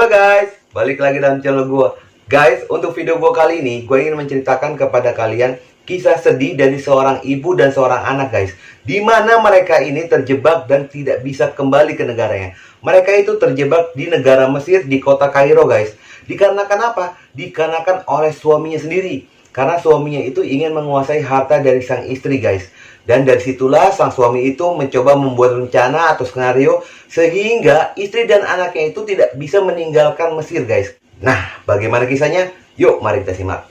Halo guys, balik lagi dalam channel gue. Guys, untuk video gue kali ini, gue ingin menceritakan kepada kalian kisah sedih dari seorang ibu dan seorang anak guys, di mana mereka ini terjebak dan tidak bisa kembali ke negaranya. Mereka itu terjebak di negara Mesir, di kota Kairo guys. Dikarenakan apa? Dikarenakan oleh suaminya sendiri. Karena suaminya itu ingin menguasai harta dari sang istri guys. Dan dari situlah sang suami itu mencoba membuat rencana atau skenario sehingga istri dan anaknya itu tidak bisa meninggalkan Mesir guys. Nah, bagaimana kisahnya? Yuk, mari kita simak.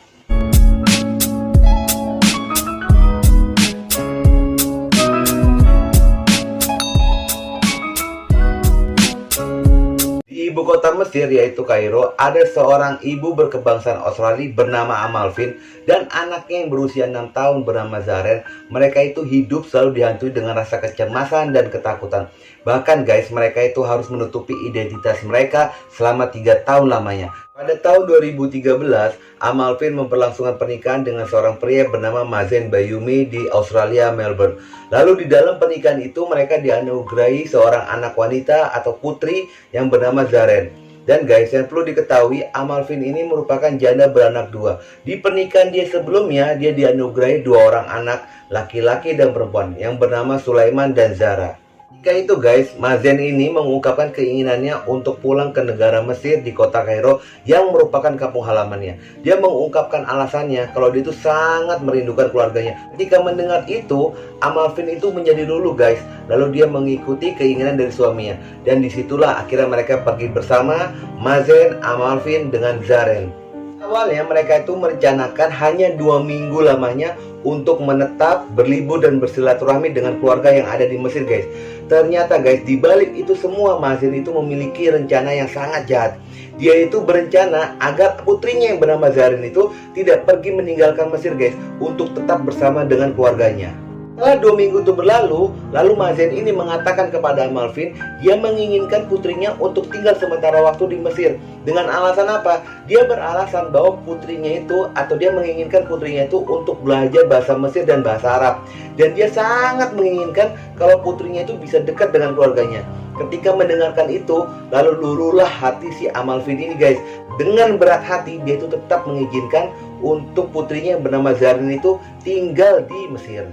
Di ibu kota Mesir yaitu Kairo, ada seorang ibu berkebangsaan Australia bernama Amalfin dan anaknya yang berusia 6 tahun bernama Zaren. Mereka itu hidup selalu dihantui dengan rasa kecemasan dan ketakutan. Bahkan guys, mereka itu harus menutupi identitas mereka selama 3 tahun lamanya. Pada tahun 2013, Amalfin memperlangsungkan pernikahan dengan seorang pria bernama Mazen Bayumi di Australia, Melbourne. Lalu di dalam pernikahan itu mereka dianugerahi seorang anak wanita atau putri yang bernama Zaren. Dan guys, yang perlu diketahui, Amalfin ini merupakan janda beranak dua. Di pernikahan dia sebelumnya, dia dianugerahi 2 orang anak, laki-laki dan perempuan, yang bernama Sulaiman dan Zara. Ketika itu guys, Mazen ini mengungkapkan keinginannya untuk pulang ke negara Mesir di kota Kairo yang merupakan kampung halamannya. Dia mengungkapkan alasannya kalau dia itu sangat merindukan keluarganya. Ketika mendengar itu, Amalfin itu menjadi luluh guys. Lalu dia mengikuti keinginan dari suaminya. Dan disitulah akhirnya mereka pergi bersama, Mazen, Amalfin dengan Zaren. Awalnya mereka itu merencanakan hanya 2 minggu lamanya untuk menetap, berlibur dan bersilaturahmi dengan keluarga yang ada di Mesir guys. Ternyata guys, di balik itu semua Mazen itu memiliki rencana yang sangat jahat. Dia itu berencana agar putrinya yang bernama Zaren itu tidak pergi meninggalkan Mesir guys, untuk tetap bersama dengan keluarganya. Setelah 2 minggu itu berlalu, lalu Mazen ini mengatakan kepada Amalfin, dia menginginkan putrinya untuk tinggal sementara waktu di Mesir. Dengan alasan apa? Dia beralasan bahwa putrinya itu, atau dia menginginkan putrinya itu untuk belajar bahasa Mesir dan bahasa Arab. Dan dia sangat menginginkan kalau putrinya itu bisa dekat dengan keluarganya. Ketika mendengarkan itu, lalu luruhlah hati si Amalfin ini guys. Dengan berat hati, dia itu tetap mengizinkan untuk putrinya yang bernama Zaren itu tinggal di Mesir.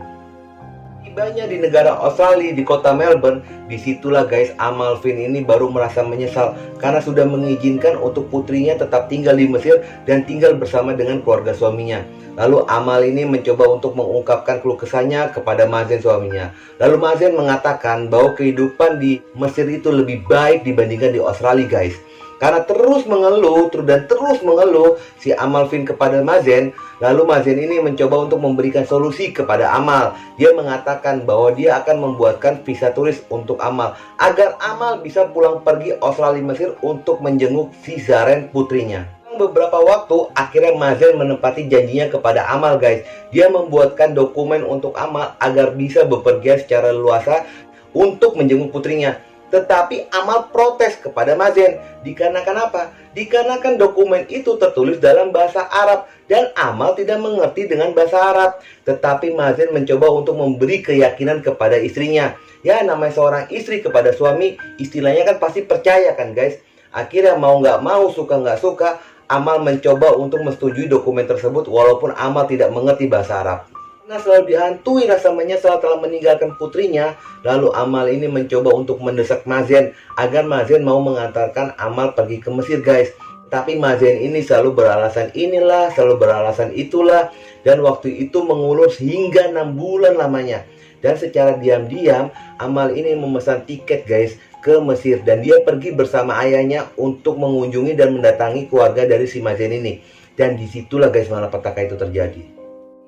Tibanya di negara Australia di kota Melbourne, disitulah guys Amalfin ini baru merasa menyesal karena sudah mengizinkan untuk putrinya tetap tinggal di Mesir dan tinggal bersama dengan keluarga suaminya. Lalu Amal ini mencoba untuk mengungkapkan keluh kesahnya kepada Mazen suaminya. Lalu Mazen mengatakan bahwa kehidupan di Mesir itu lebih baik dibandingkan di Australia guys. Karena terus mengeluh dan terus mengeluh si Amalfin kepada Mazen. Lalu Mazen ini mencoba untuk memberikan solusi kepada Amal. Dia mengatakan bahwa dia akan membuatkan visa turis untuk Amal, agar Amal bisa pulang pergi Australia Mesir untuk menjenguk si Zaren putrinya. Beberapa waktu akhirnya Mazen menepati janjinya kepada Amal guys. Dia membuatkan dokumen untuk Amal agar bisa bepergian secara leluasa untuk menjenguk putrinya. Tetapi Amal protes kepada Mazen. Dikarenakan apa? Dikarenakan dokumen itu tertulis dalam bahasa Arab dan Amal tidak mengerti dengan bahasa Arab. Tetapi Mazen mencoba untuk memberi keyakinan kepada istrinya. Ya, namanya seorang istri kepada suami, istilahnya kan pasti percaya kan guys. Akhirnya mau nggak mau, suka nggak suka, Amal mencoba untuk menyetujui dokumen tersebut walaupun Amal tidak mengerti bahasa Arab. Karena selalu dihantui rasa menyesal telah meninggalkan putrinya, lalu Amal ini mencoba untuk mendesak Mazen agar Mazen mau mengantarkan Amal pergi ke Mesir guys. Tapi Mazen ini selalu beralasan inilah, selalu beralasan itulah, dan waktu itu mengulur hingga 6 bulan lamanya. Dan secara diam-diam Amal ini memesan tiket guys ke Mesir dan dia pergi bersama ayahnya untuk mengunjungi dan mendatangi keluarga dari si Mazen ini. Dan disitulah guys malapetaka itu terjadi.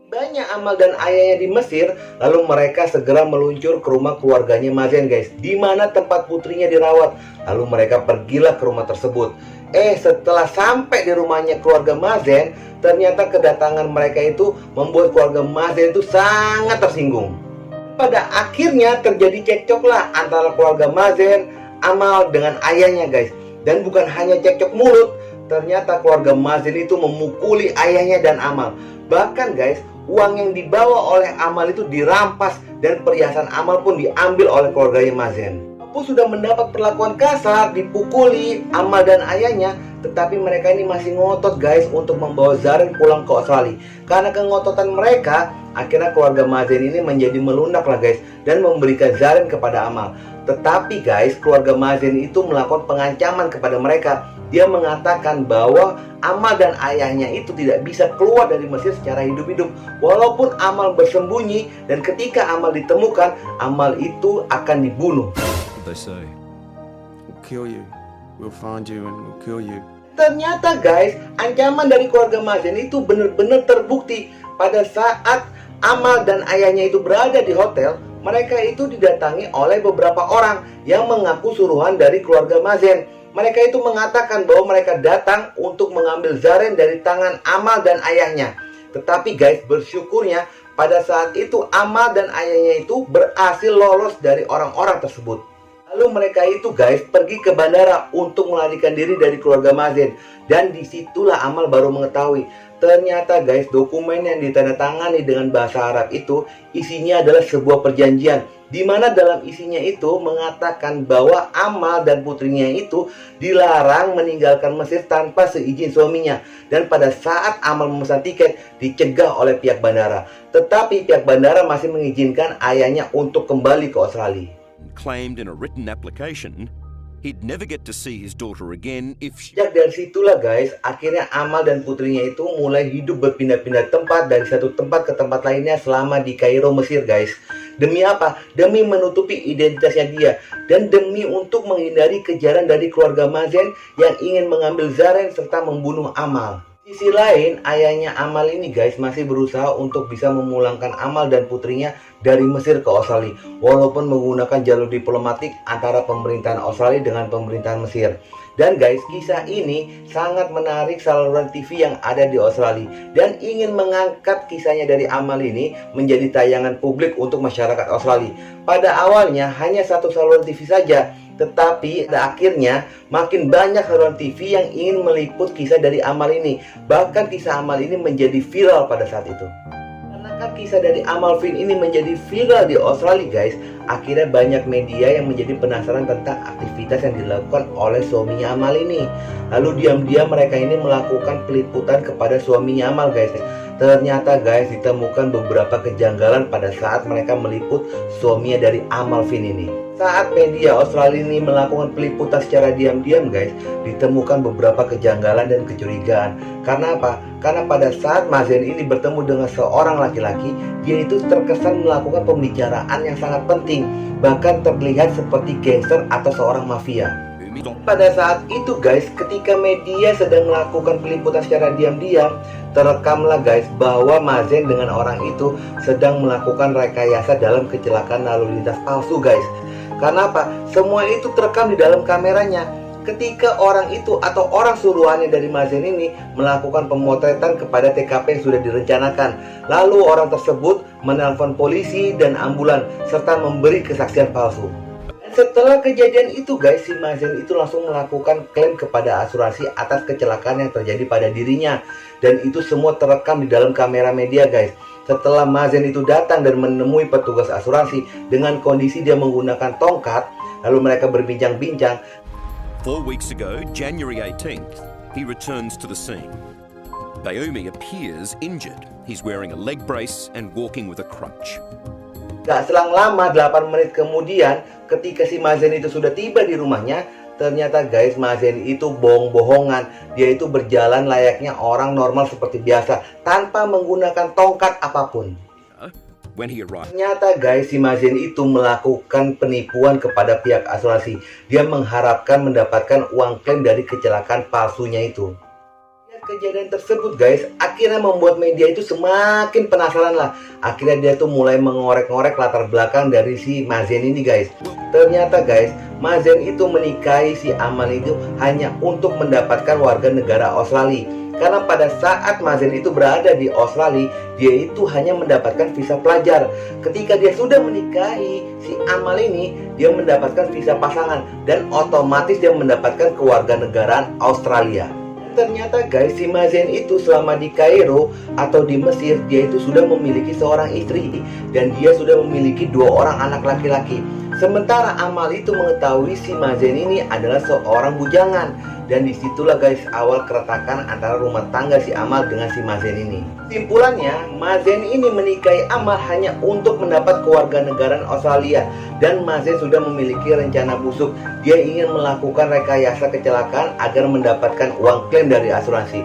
Banyak Amal dan ayahnya di Mesir, lalu mereka segera meluncur ke rumah keluarganya Mazen guys, di mana tempat putrinya dirawat. Lalu mereka pergilah ke rumah tersebut. Setelah sampai di rumahnya keluarga Mazen, ternyata kedatangan mereka itu membuat keluarga Mazen itu sangat tersinggung. Pada akhirnya terjadi cekcok lah antara keluarga Mazen, Amal dengan ayahnya guys. Dan bukan hanya cekcok mulut, ternyata keluarga Mazen itu memukuli ayahnya dan Amal. Bahkan guys, uang yang dibawa oleh Amal itu dirampas dan perhiasan Amal pun diambil oleh keluarganya Mazen. Walaupun sudah mendapat perlakuan kasar, dipukuli Amal dan ayahnya, tetapi mereka ini masih ngotot guys untuk membawa Zaren pulang ke Australia. Karena kengototan mereka, akhirnya keluarga Mazen ini menjadi melunak lah guys, dan memberikan Zaren kepada Amal. Tetapi guys, keluarga Mazen itu melakukan pengancaman kepada mereka. Dia mengatakan bahwa Amal dan ayahnya itu tidak bisa keluar dari Mesir secara hidup-hidup. Walaupun Amal bersembunyi, dan ketika Amal ditemukan, Amal itu akan dibunuh. They say, we'll kill you, we'll find you and we'll kill you. Ternyata guys, ancaman dari keluarga Mazen itu benar-benar terbukti. Pada saat Amal dan ayahnya itu berada di hotel, mereka itu didatangi oleh beberapa orang yang mengaku suruhan dari keluarga Mazen. Mereka itu mengatakan bahwa mereka datang untuk mengambil Zaren dari tangan Amal dan ayahnya. Tetapi guys, bersyukurnya pada saat itu Amal dan ayahnya itu berhasil lolos dari orang-orang tersebut. Lalu mereka itu guys pergi ke bandara untuk melarikan diri dari keluarga Mazen. Dan disitulah Amal baru mengetahui, ternyata guys dokumen yang ditandatangani dengan bahasa Arab itu isinya adalah sebuah perjanjian, di mana dalam isinya itu mengatakan bahwa Amal dan putrinya itu dilarang meninggalkan Mesir tanpa seizin suaminya. Dan pada saat Amal memesan tiket, dicegah oleh pihak bandara. Tetapi pihak bandara masih mengizinkan ayahnya untuk kembali ke Australia. Claimed in a written application he'd never get to see his daughter again if she... Sejak dari situlah guys, akhirnya Amal dan putrinya itu mulai hidup berpindah-pindah tempat dari satu tempat ke tempat lainnya selama di Kairo, Mesir guys. Demi apa? Demi menutupi identitasnya dia, dan demi untuk menghindari kejaran dari keluarga Mazen yang ingin mengambil Zaren serta membunuh Amal. Di sisi lain, ayahnya Amal ini guys masih berusaha untuk bisa memulangkan Amal dan putrinya dari Mesir ke Australia, walaupun menggunakan jalur diplomatik antara pemerintahan Australia dengan pemerintahan Mesir. Dan guys, kisah ini sangat menarik saluran TV yang ada di Australia, dan ingin mengangkat kisahnya dari Amal ini menjadi tayangan publik untuk masyarakat Australia. Pada awalnya hanya satu saluran TV saja, tetapi pada akhirnya makin banyak saluran TV yang ingin meliput kisah dari Amal ini. Bahkan kisah Amal ini menjadi viral pada saat itu. Karena kan kisah dari Amalfin ini menjadi viral di Australia guys, akhirnya banyak media yang menjadi penasaran tentang aktivitas yang dilakukan oleh suaminya Amal ini. Lalu diam-diam mereka ini melakukan peliputan kepada suaminya Amal guys. Ternyata guys, ditemukan beberapa kejanggalan pada saat mereka meliput suaminya dari Amalfin ini. Saat media Australia ini melakukan peliputan secara diam-diam guys, ditemukan beberapa kejanggalan dan kecurigaan. Karena apa? Karena pada saat Mazen ini bertemu dengan seorang laki-laki, dia itu terkesan melakukan pembicaraan yang sangat penting, bahkan terlihat seperti gangster atau seorang mafia. Pada saat itu guys, ketika media sedang melakukan peliputan secara diam-diam, terekamlah guys bahwa Mazen dengan orang itu sedang melakukan rekayasa dalam kecelakaan lalu lintas palsu guys. Karena apa? Semua itu terekam di dalam kameranya. Ketika orang itu atau orang suruhannya dari Mazen ini melakukan pemotretan kepada TKP yang sudah direncanakan, lalu orang tersebut menelpon polisi dan ambulan serta memberi kesaksian palsu. Setelah kejadian itu guys, si Mazen itu langsung melakukan klaim kepada asuransi atas kecelakaan yang terjadi pada dirinya. Dan itu semua terekam di dalam kamera media guys. Setelah Mazen itu datang dan menemui petugas asuransi dengan kondisi dia menggunakan tongkat, lalu mereka berbincang-bincang. 4 weeks ago, January 18th, he returns to the scene. Bayoumi appears injured. He's wearing a leg brace and walking with a crutch. Gak selang lama, 8 menit kemudian, ketika si Mazen itu sudah tiba di rumahnya, ternyata guys, Mazen itu bohong-bohongan. Dia itu berjalan layaknya orang normal seperti biasa, tanpa menggunakan tongkat apapun. When he arrived, Ternyata guys, si Mazen itu melakukan penipuan kepada pihak asuransi. Dia mengharapkan mendapatkan uang klaim dari kecelakaan palsunya itu. Kejadian tersebut guys akhirnya membuat media itu semakin penasaran lah. Akhirnya dia tuh mulai mengorek-ngorek latar belakang dari si Mazen ini guys. Ternyata guys, Mazen itu menikahi si Amal itu hanya untuk mendapatkan warga negara Australia. Karena pada saat Mazen itu berada di Australia, dia itu hanya mendapatkan visa pelajar. Ketika dia sudah menikahi si Amal ini, dia mendapatkan visa pasangan dan otomatis dia mendapatkan kewarganegaraan Australia. Ternyata guys, si Mazen itu selama di Kairo atau di Mesir, dia itu sudah memiliki seorang istri dan dia sudah memiliki 2 orang anak laki-laki. Sementara Amal itu mengetahui si Mazen ini adalah seorang bujangan. Dan disitulah guys awal keretakan antara rumah tangga si Amal dengan si Mazen ini. Simpulannya, Mazen ini menikahi Amal hanya untuk mendapat kewarganegaraan Australia. Dan Mazen sudah memiliki rencana busuk. Dia ingin melakukan rekayasa kecelakaan agar mendapatkan uang klaim dari asuransi.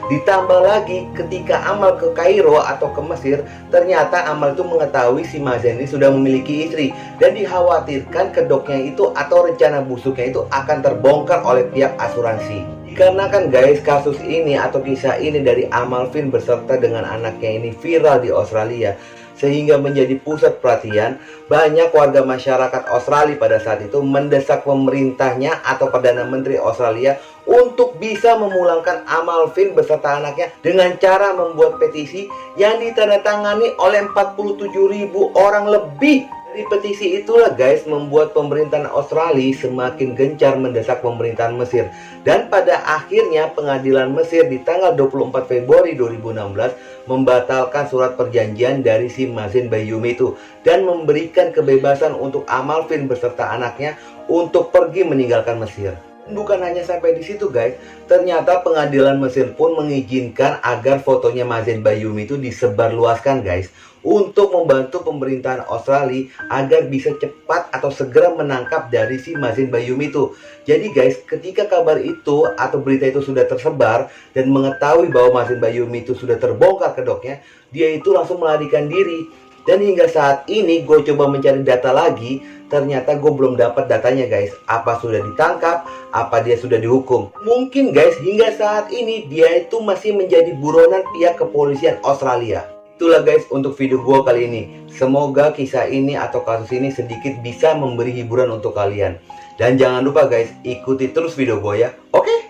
Ditambah lagi ketika Amal ke Kairo atau ke Mesir, ternyata Amal itu mengetahui si Mazen ini sudah memiliki istri. Dan dikhawatirkan kedoknya itu atau rencana busuknya itu akan terbongkar oleh pihak asuransi. Dikarenakan guys kasus ini atau kisah ini dari Amalfin beserta dengan anaknya ini viral di Australia, sehingga menjadi pusat perhatian, banyak warga masyarakat Australia pada saat itu mendesak pemerintahnya atau Perdana Menteri Australia untuk bisa memulangkan Amalfin beserta anaknya dengan cara membuat petisi yang ditandatangani oleh 47.000 orang lebih. Dari petisi itulah guys membuat pemerintahan Australia semakin gencar mendesak pemerintahan Mesir. Dan pada akhirnya pengadilan Mesir di tanggal 24 Februari 2016 membatalkan surat perjanjian dari si Mazen Bayoumi itu dan memberikan kebebasan untuk Amalfin beserta anaknya untuk pergi meninggalkan Mesir. Bukan hanya sampai di situ guys, ternyata pengadilan Mesir pun mengizinkan agar fotonya Mazen Bayoumi itu disebarluaskan guys, untuk membantu pemerintahan Australia agar bisa cepat atau segera menangkap dari si Mazen Bayoumi itu. Jadi guys, ketika kabar itu atau berita itu sudah tersebar dan mengetahui bahwa Mazen Bayoumi itu sudah terbongkar kedoknya, dia itu langsung melarikan diri. Dan hingga saat ini gue coba mencari data lagi, ternyata gue belum dapat datanya guys. Apa sudah ditangkap, apa dia sudah dihukum. Mungkin guys hingga saat ini dia itu masih menjadi buronan pihak kepolisian Australia. Itulah guys untuk video gue kali ini. Semoga kisah ini atau kasus ini sedikit bisa memberi hiburan untuk kalian. Dan jangan lupa guys, ikuti terus video gue ya. Oke?